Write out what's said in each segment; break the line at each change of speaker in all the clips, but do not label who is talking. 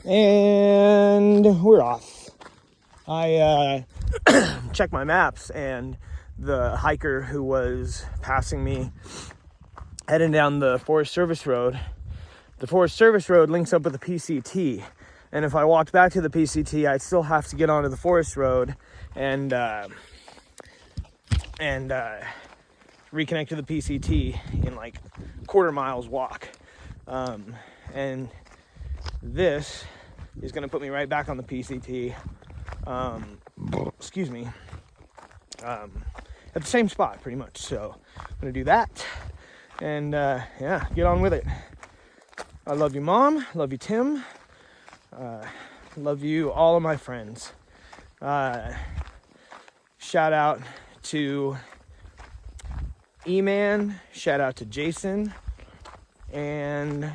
And we're off. I checked my maps, and the hiker who was passing me heading down the Forest Service Road, the Forest Service Road links up with the PCT. And if I walked back to the PCT, I'd still have to get onto the Forest Road and reconnect to the PCT in like quarter miles walk. And this is going to put me right back on the PCT. At the same spot pretty much. So I'm going to do that and yeah, get on with it. I love you, Mom. Love you, Tim. Love you, all of my friends. Shout out to E-Man. Shout out to Jason. And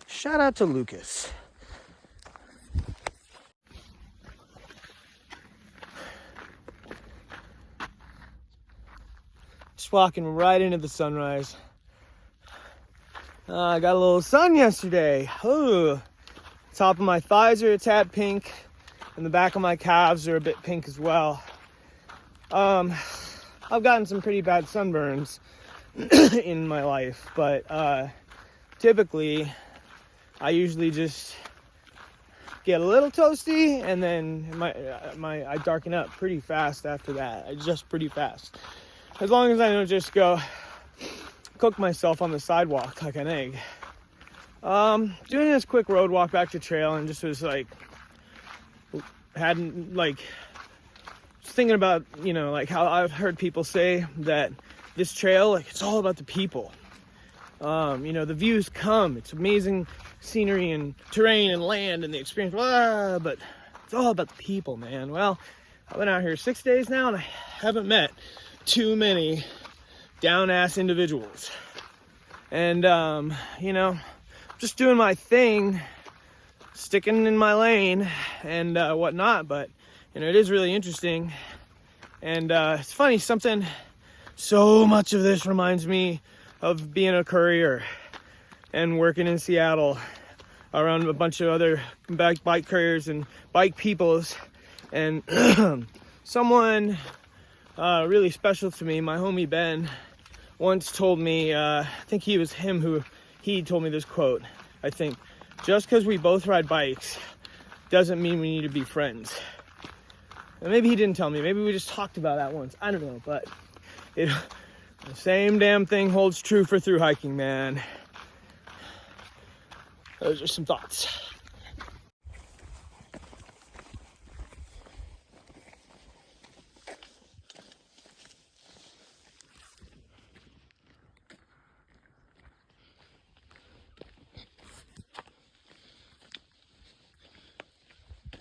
shout out to Lucas. Just walking right into the sunrise. I got a little sun yesterday. Ooh. Top of my thighs are a tad pink, and the back of my calves are a bit pink as well. I've gotten some pretty bad sunburns in my life, but typically I usually just get a little toasty, and then I darken up pretty fast after that. Pretty fast. As long as I don't just go cook myself on the sidewalk like an egg. Doing this quick road walk back to trail, and just was like, thinking about, like how I've heard people say that this trail, like, it's all about the people. The views come, it's amazing scenery and terrain and land and the experience, but it's all about the people, man. Well, I've been out here 6 days now, and I haven't met too many down-ass individuals. And, just doing my thing, sticking in my lane and whatnot, but it is really interesting. And it's funny, so much of this reminds me of being a courier and working in Seattle around a bunch of other bike couriers and bike peoples. And someone really special to me, my homie Ben, once told me, I think he was him who he told me this quote. I think, just because we both ride bikes doesn't mean we need to be friends. And maybe he didn't tell me. Maybe we just talked about that once. I don't know. But the same damn thing holds true for thru hiking, man. Those are some thoughts.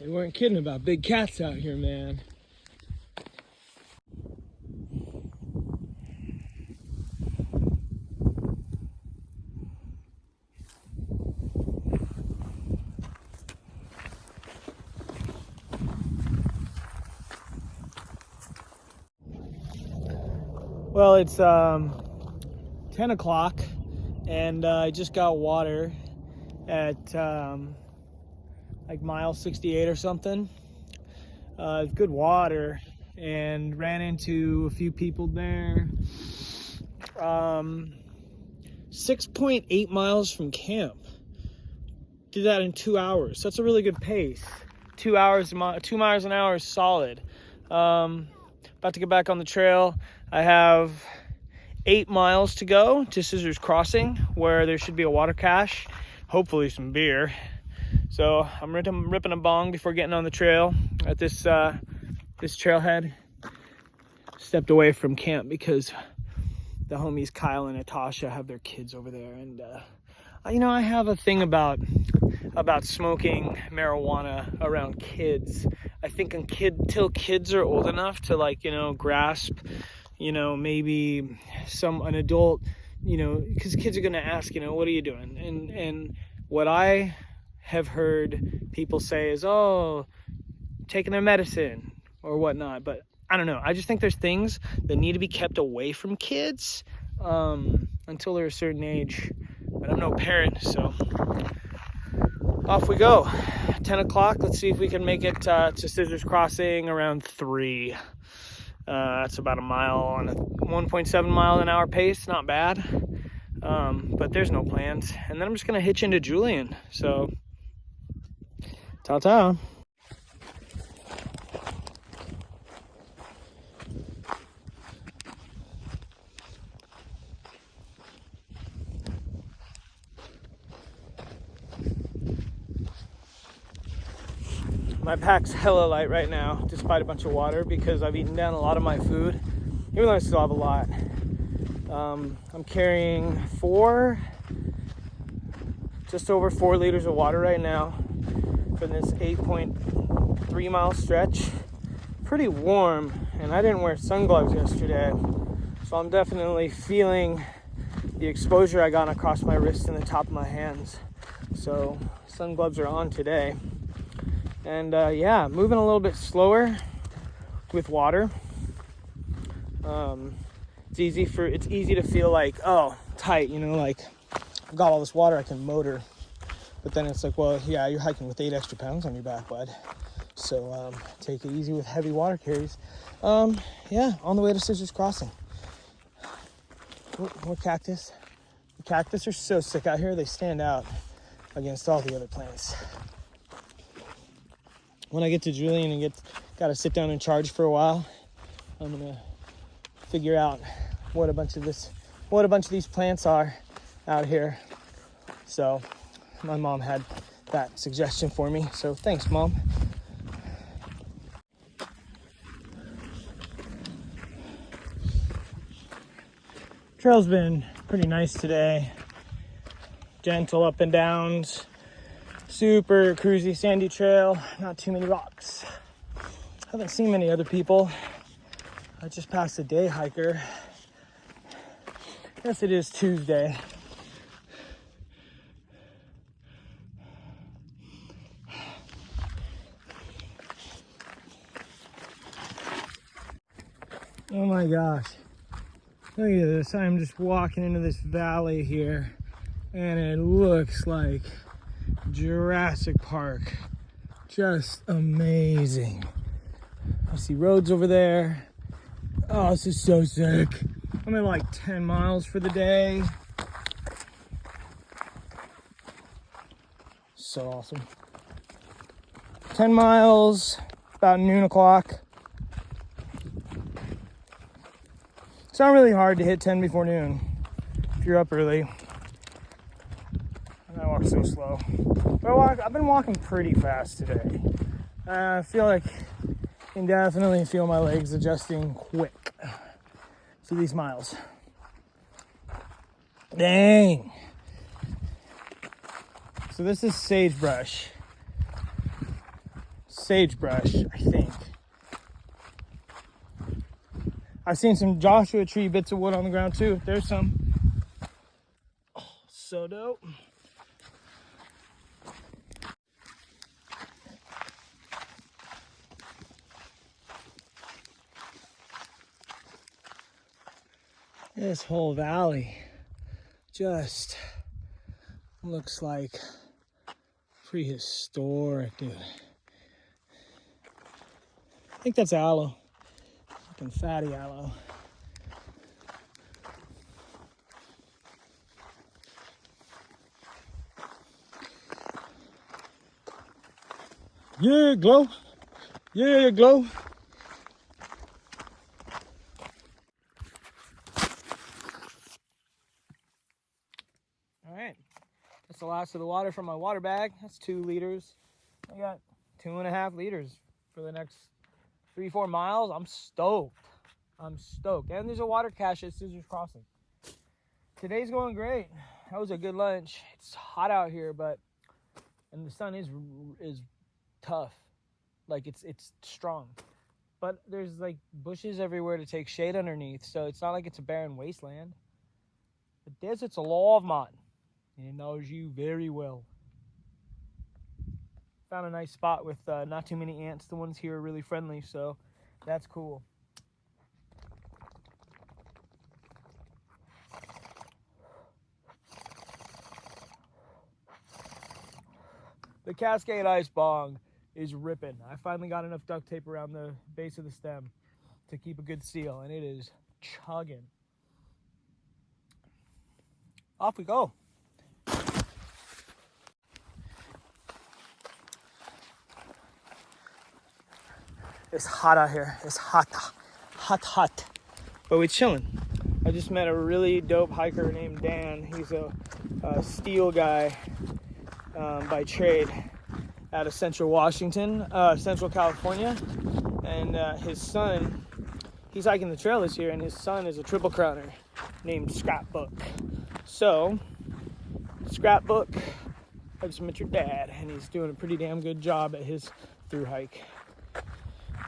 They weren't kidding about big cats out here, man. Well, it's 10 o'clock, and I just got water at like mile 68 or something. Good water, and ran into a few people there. 6.8 miles from camp. Did that in 2 hours. That's a really good pace. 2 miles an hour is solid. About to get back on the trail. I have 8 miles to go to Scissors Crossing, where there should be a water cache, hopefully some beer. So I'm ripping a bong before getting on the trail at this trailhead. Stepped away from camp because the homies Kyle and Natasha have their kids over there, and I have a thing about smoking marijuana around kids. I think until kids are old enough to grasp, maybe an adult, because kids are gonna ask, what are you doing? And what I have heard people say is, oh, taking their medicine or whatnot. But I don't know. I just think there's things that need to be kept away from kids until they're a certain age. But I'm no parent, so off we go. 10 o'clock. Let's see if we can make it to Scissors Crossing around 3. That's about a mile on a 1.7 mile an hour pace. Not bad. But there's no plans. And then I'm just going to hitch into Julian. So, ta-ta. My pack's hella light right now, despite a bunch of water, because I've eaten down a lot of my food, even though I still have a lot. I'm carrying just over 4 liters of water right now for this 8.3 mile stretch. Pretty warm, and I didn't wear sun gloves yesterday, so I'm definitely feeling the exposure I got across my wrist and the top of my hands. So sun gloves are on today. And yeah, moving a little bit slower with water. It's easy to feel like, oh, tight, like I've got all this water, I can motor. But then it's like, well, yeah, you're hiking with 8 extra pounds on your back, bud. So take it easy with heavy water carries. Yeah, on the way to Scissors Crossing. More cactus. The cactus are so sick out here, they stand out against all the other plants. When I get to Julian and got to sit down and charge for a while, I'm gonna figure out what a bunch of these plants are out here. So my mom had that suggestion for me, so thanks, Mom. Trail's been pretty nice today. Gentle up and downs. Super cruisy sandy trail, not too many rocks. Haven't seen many other people. I just passed a day hiker. Guess it is Tuesday. Oh my gosh. Look at this. I'm just walking into this valley here, and it looks like Jurassic Park. Just amazing. I see roads over there. Oh, this is so sick. I'm at like 10 miles for the day. So awesome. 10 miles, about noon o'clock. It's not really hard to hit 10 before noon if you're up early. And I walk so slow. But I've been walking pretty fast today. I feel like I can definitely feel my legs adjusting quick to these miles. Dang. So this is sagebrush. Sagebrush, I think. I've seen some Joshua tree bits of wood on the ground too. There's some. Oh, so dope. This whole valley just looks like prehistoric, dude. I think that's aloe. Fucking fatty aloe. Yeah, glow. Yeah, glow. All right. That's the last of the water from my water bag. That's 2 liters. I got 2.5 liters for the next 3-4 miles. I'm stoked. And there's a water cache at Scissors Crossing. Today's going great. That was a good lunch. It's hot out here, and the sun is tough. Like it's strong. But there's like bushes everywhere to take shade underneath, so it's not like it's a barren wasteland. The desert's a law of mine, and it knows you very well. Found a nice spot with not too many ants. The ones here are really friendly, so that's cool. The Cascade Ice Bong is ripping. I finally got enough duct tape around the base of the stem to keep a good seal, and it is chugging. Off we go. It's hot out here. It's hot. But we're chilling. I just met a really dope hiker named Dan. He's a steel guy by trade out of Central California. And his son, he's hiking the trail this year, and his son is a triple crowner named Scrapbook. So, Scrapbook, I just met your dad, and he's doing a pretty damn good job at his through hike.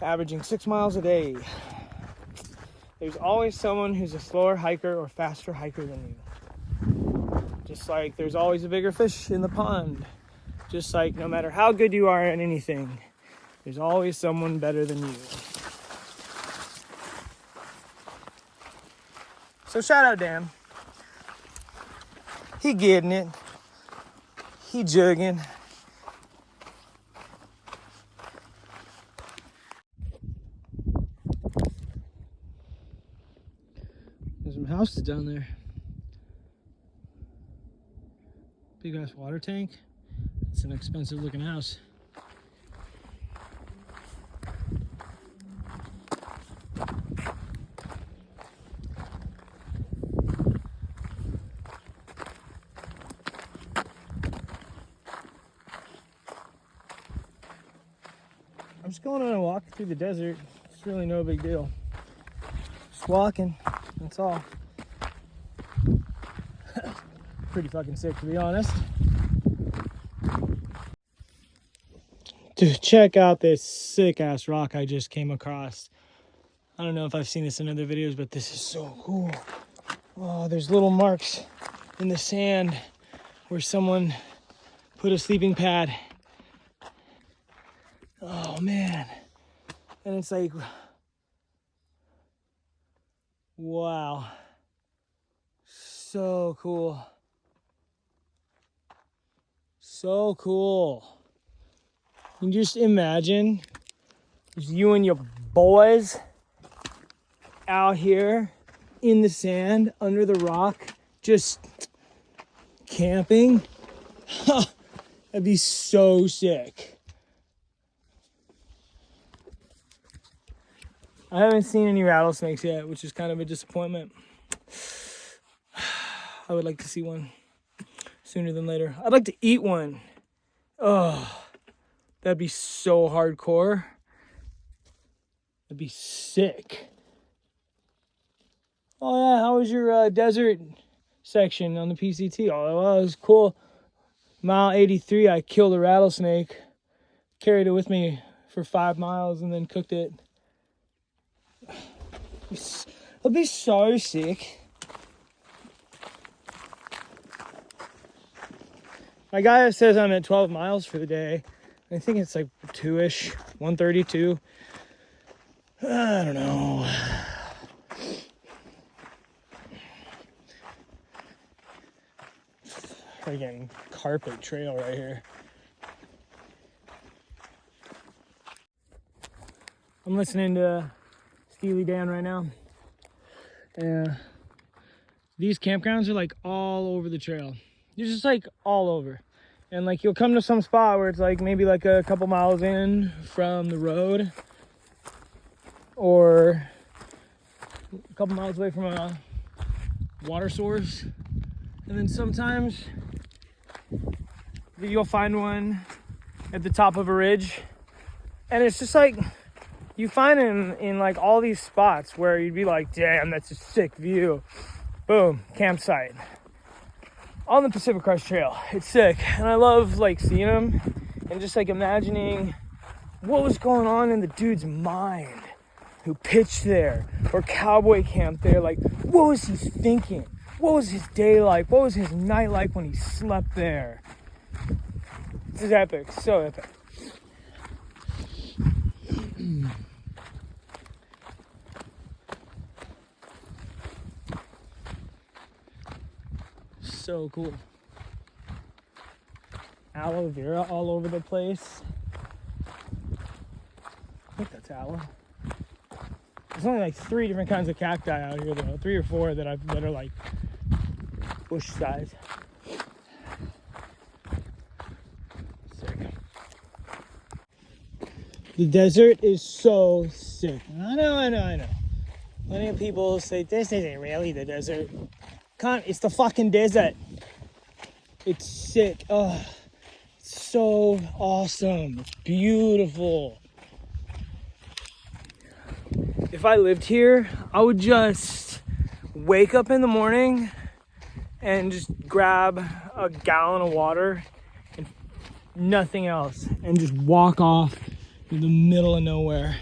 Averaging 6 miles a day. There's always someone who's a slower hiker or faster hiker than you. Just like there's always a bigger fish in the pond. Just like no matter how good you are at anything, there's always someone better than you. So shout out Dan. He getting it. He jugging. There's some houses down there. Big ass water tank. It's an expensive looking house. I'm just going on a walk through the desert. It's really no big deal. Just walking, that's all. Pretty fucking sick, to be honest. Dude, check out this sick ass rock I just came across. I don't know if I've seen this in other videos, but this is so cool. Oh, there's little marks in the sand where someone put a sleeping pad. Oh man. And it's like, wow. So cool. So cool. You can just imagine just you and your boys out here in the sand under the rock, just camping. That'd be so sick. I haven't seen any rattlesnakes yet, which is kind of a disappointment. I would like to see one sooner than later. I'd like to eat one. Oh, that'd be so hardcore. That'd be sick. Oh yeah, how was your desert section on the PCT? Oh, well, it was cool. Mile 83, I killed a rattlesnake. Carried it with me for 5 miles and then cooked it. It'll be so sick. My guy says I'm at 12 miles for the day. I think it's like 2-ish, 132. I don't know. Freaking carpet trail right here. I'm listening to Steely Dan right now. Yeah. These campgrounds are like all over the trail. They're just like all over. And like you'll come to some spot where it's like maybe like a couple miles in from the road or a couple miles away from a water source. And then sometimes you'll find one at the top of a ridge. And it's just like you find in like all these spots where you'd be like, damn, that's a sick view. Boom, campsite. On the Pacific Crest Trail. It's sick. And I love like seeing them and just like imagining what was going on in the dude's mind who pitched there or cowboy camped there. Like, what was he thinking? What was his day like? What was his night like when he slept there? This is epic. So epic. So cool. aloe vera all over the place. I think that's aloe. There's only like 3 different kinds of cacti out here though. 3 or 4 that are like bush size. Sick. The desert is so sick. I know. Plenty of people say this isn't really the desert. It's the fucking desert. It's sick. Oh, it's so awesome. It's beautiful. If I lived here, I would just wake up in the morning and just grab a gallon of water and nothing else and just walk off in the middle of nowhere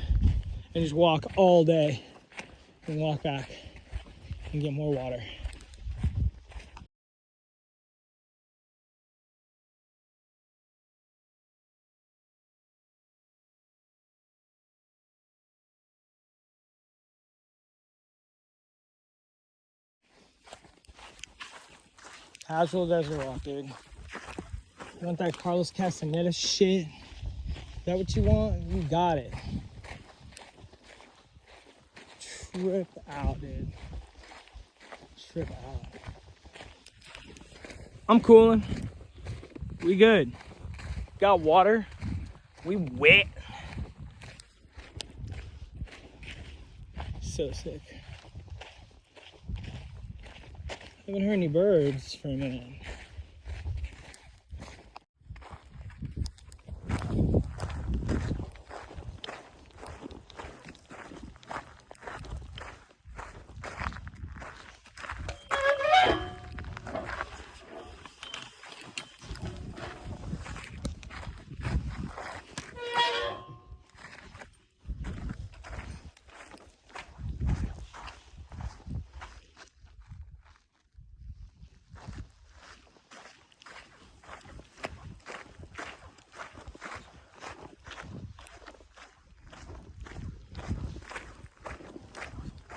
and just walk all day and walk back and get more water. Casual desert walk, dude. You want that Carlos Castaneda shit? Is that what you want? You got it. Trip out, dude. Trip out. I'm cooling. We good. Got water. We wet. So sick. Haven't heard any birds for a minute.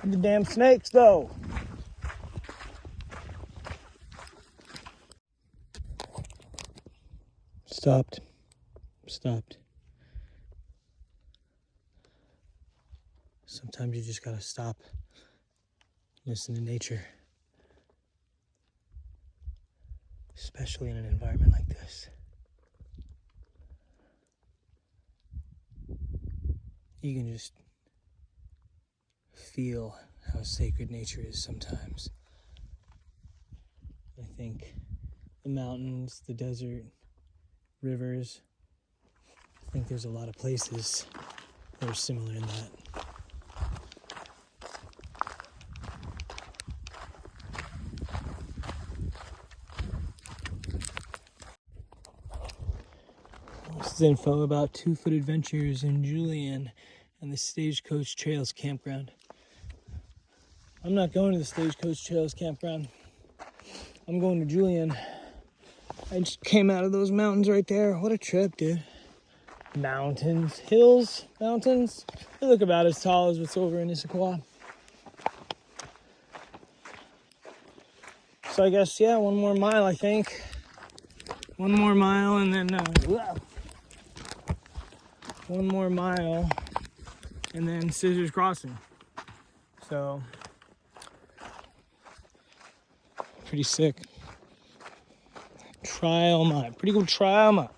The damn snakes, though. Stopped. Sometimes you just gotta stop, listen to nature, especially in an environment like this. You can just feel how sacred nature is sometimes. I think the mountains, the desert, rivers, I think there's a lot of places that are similar in that. This is info about 2-Foot Adventures in Julian and the Stagecoach Trails campground. I'm not going to the Stagecoach Trails campground. I'm going to Julian. I just came out of those mountains right there. What a trip, dude. Mountains, hills, mountains. They look about as tall as what's over in Issaquah. So I guess, yeah, 1 more mile, I think. 1 more mile and then, 1 more mile and then Scissors Crossing. So, pretty sick. Trial map. Pretty good trial map.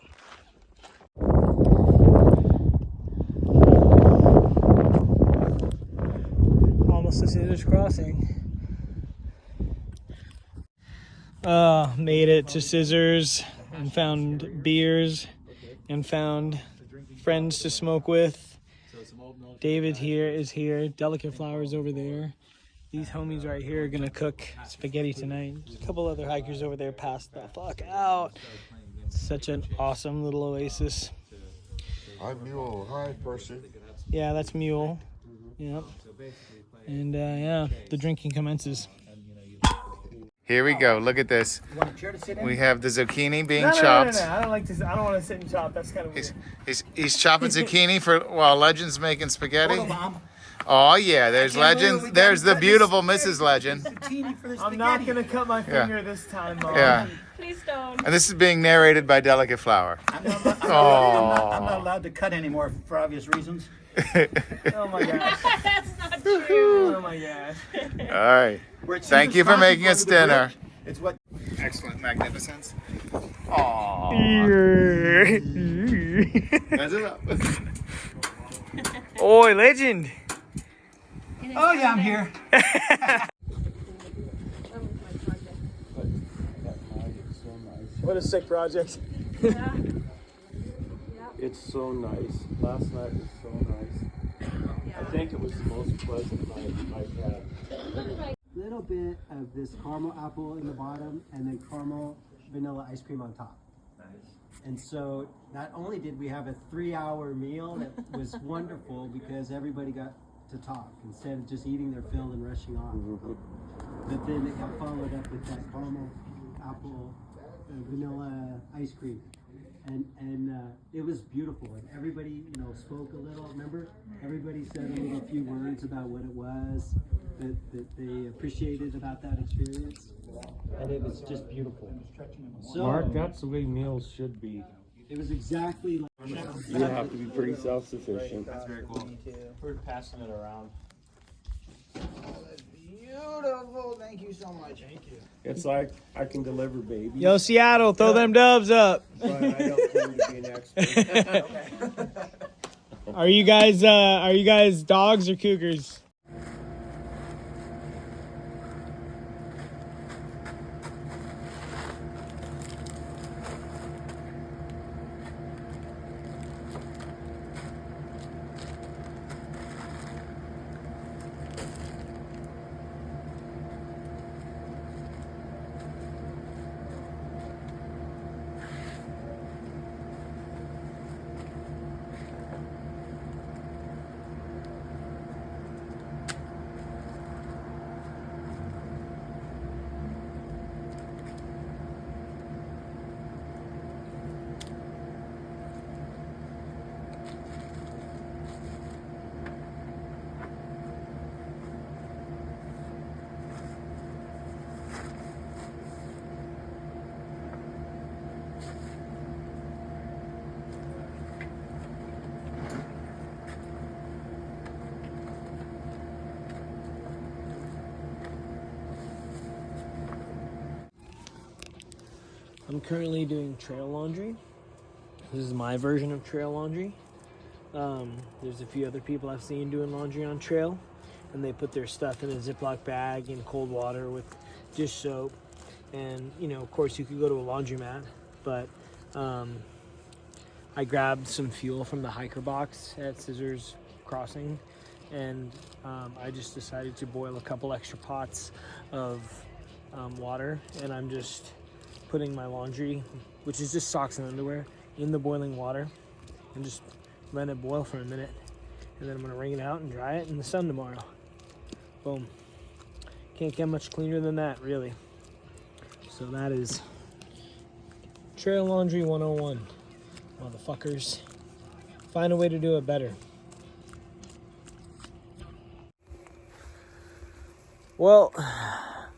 Almost to Scissors Crossing. Made it to Scissors and found beers and found friends to smoke with. David here is here. Delicate Flowers over there. These homies right here are gonna cook spaghetti tonight. There's a couple other hikers over there passed the fuck out. It's such an awesome little oasis.
Hi, Mule. Hi, person.
Yeah, that's Mule. Yep. And yeah, the drinking commences.
Here we go. Look at this. We have the zucchini being chopped.
No. I don't like this. I don't want to sit and chop. That's kind of weird.
He's chopping zucchini while Legend's making spaghetti. Oh yeah, there's
can't believe
Legend.
we
There's
gotta
the
cut
beautiful
this
Mrs. Legend.
zucchini for the
I'm not
spaghetti.
gonna cut my finger this time, Mom.
Yeah.
Please don't.
And this is being narrated by Delicate Flower.
I'm not allowed to cut anymore for obvious reasons.
Oh my gosh.
That's not true.
Oh my gosh.
All right.
Where it
Thank
Caesar's
you for
Crossing
making us
under the
dinner.
bridge, it's what
Excellent magnificence. Aww. That's it up.
Oi, Legend.
Oh yeah, I'm here.
What a sick project.
It's so nice. Last night was so nice. I think it was the most pleasant night I've had.
Little bit of this caramel apple in the bottom and then caramel vanilla ice cream on top. Nice. And so not only did we have a 3-hour meal that was wonderful because everybody got to talk instead of just eating their fill and rushing off. But then it got followed up with that caramel apple vanilla ice cream. And it was beautiful, and everybody, spoke a little. Remember, everybody said a little few words about what it was that they appreciated about that experience, and it was just beautiful. So,
Mark, that's the way meals should be.
it was exactly like.
You have to be pretty self-sufficient.
That's very cool.
We're passing it around.
Beautiful. Thank you so much. Thank you.
It's like I can deliver babies,
Yo, Seattle, throw them dubs up.
but I don't claim to be an expert.
Are you guys dogs or cougars? I'm currently doing trail laundry. This is my version of trail laundry. There's a few other people I've seen doing laundry on trail, and they put their stuff in a Ziploc bag in cold water with dish soap. And, of course you could go to a laundromat, but I grabbed some fuel from the hiker box at Scissors Crossing, and I just decided to boil a couple extra pots of water, and I'm just putting my laundry, which is just socks and underwear, in the boiling water and just let it boil for a minute, and then I'm gonna wring it out and dry it in the sun tomorrow. Boom. Can't get much cleaner than that, really. So that is trail laundry 101, motherfuckers. Find a way to do it better. Well,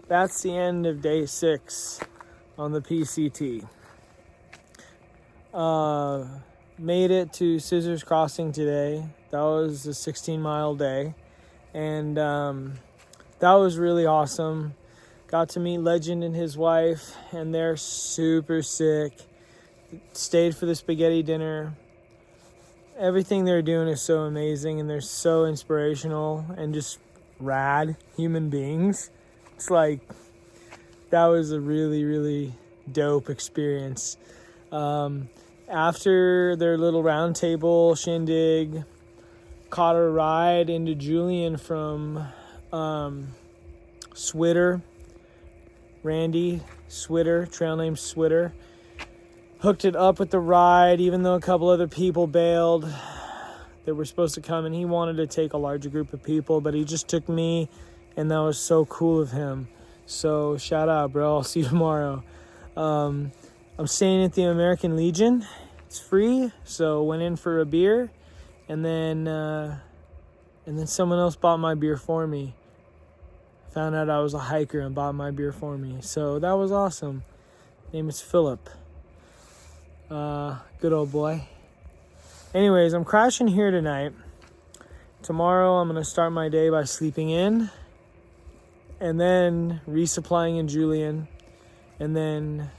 that's the end of day 6 on the PCT. Made it to Scissors Crossing today. That was a 16-mile day, and that was really awesome. Got to meet Legend and his wife, and they're super sick. Stayed for the spaghetti dinner. Everything they're doing is so amazing, and they're so inspirational and just rad human beings. It's like, that was a really, really dope experience. After their little round table shindig, caught a ride into Julian from Switter. Randy Switter, trail name Switter. Hooked it up with the ride, even though a couple other people bailed. They were supposed to come, and he wanted to take a larger group of people, but he just took me, and that was so cool of him. So shout out, bro. I'll see you tomorrow. I'm staying at the American Legion. It's free, so went in for a beer, and then And then someone else bought my beer for me. Found out I was a hiker and bought my beer for me. So that was awesome. Name is Philip. Good old boy. Anyways, I'm crashing here tonight. Tomorrow I'm going to start my day by sleeping in. And then resupplying in Julian. And then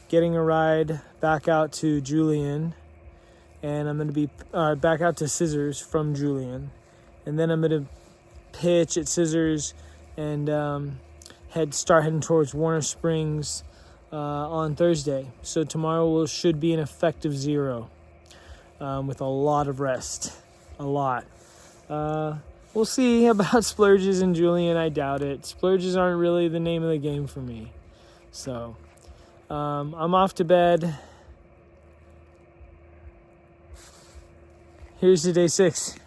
getting a ride back out to Julian. And I'm going to be back out to Scissors from Julian. And then I'm going to pitch at Scissors and start heading towards Warner Springs on Thursday. So tomorrow should be an effective 0 with a lot of rest. A lot. We'll see about splurges in Julian. I doubt it. Splurges aren't really the name of the game for me. So I'm off to bed. Here's to day 6.